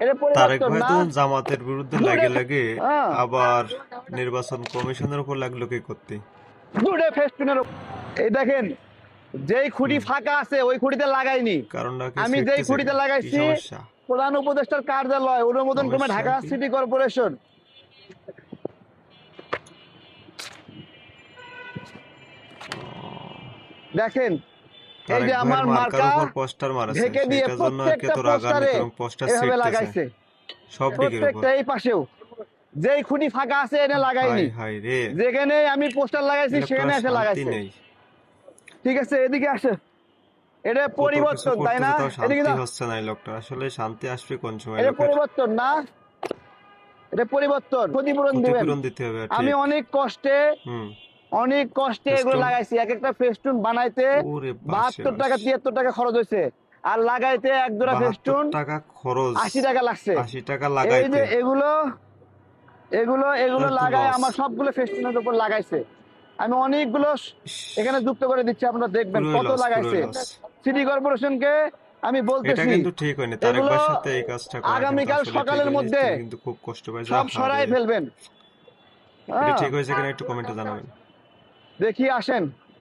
এটা তারেক পরিবর্তন ভাই না। তো জামাতের বিরুদ্ধে লাগে লাগে হ্যাঁ, আবার নির্বাচন কমিশনের উপর লাগলো কি করতে। দুটো ফেস্টুনের এই দেখেন, যেই খুঁটি হুম, ফাঁকা আছে ওই খুঁটিতে লাগাইনি। কারণটা কি আমি যেই ছিঁড়তেছে খুঁটিতে কেন, কি লাগাইছি সমস্যা? প্রধান উপদেষ্টার কার্যালয় অনুমোদন ক্রমে সমস্যা ঢাকা কি? City corporation. ও, দেখেন, এই তারেক যে ভাইয়ের আমার মার্কার মার্কা উপর পোস্টার মারাছে, ঢেকে দিয়ে সেটার জন্য আর কি প্রত্যেকটা এত রাগান্বিত পোস্টারে এবং পোস্টার এভাবে ছিঁড়তেছে লাগাইছে। সব দিকের উপর। প্রত্যেকটা এই পাশেও যেই খুঁটি ফাঁকা আছে এনে হাই লাগাইনি। হাই রে, যেখানে আমি পোস্টার লাগাইছি এই সেখানে লোকটার এসে শান্তি লাগাইছে। নেই। ঠিক আছে, এদিকে আসে। এটা কত কিছু পরিবর্তন, তাই না? করতেছে তাও এদিকে শান্তি দাও। হচ্ছে না। এই লোকটা আসলে শান্তি আসবে কোন সময় এটা লোকের? পরিবর্তন না, এটা পরিবর্তন। ক্ষতিপূরণ দিবেন। ক্ষতিপূরণ দিতে হবে, আমি ঠিক। হুম। অনেক কষ্টে এগুলো ফেস্টুন, লাগাইছি। এক একটা ফেস্টুন বানাইতে ওরে বাসে 72 বাস, টাকা 73 টাকা খরচ হয়েছে। আর লাগাইতে এক জোড়া 72 ফেস্টুন টাকা খরচ, 80 টাকা লাগছে। 80 টাকা এই যে লাগাইতে। এগুলো এগুলো এগুলো তাহলে তো লাগাই লস। আমার সবগুলো ফেস্টুনের উপর লাগাইছে। আমি অনেকগুলো এখানে যুক্ত করে দিচ্ছি, আপনারা দেখবেন পুরোই কত লস, পুরোই লাগাইছে। লস। সিটি কর্পোরেশনকে আমি এটা বলতেছি কিন্তু ঠিক হয়নি, তারেক এগুলো ভাইয়ের সাথে এই কাজটা করা কিন্তু আগামীকাল আসলে ঠিক সকালের হয়নি। মধ্যে তিনি কিন্তু খুব কষ্ট পায়। যা সব হারে, সরাই ফেলবেন। এটা হ্যাঁ, ঠিক হয়েছে কিনা একটু কমেন্টে জানাবেন। দেখি আসেন।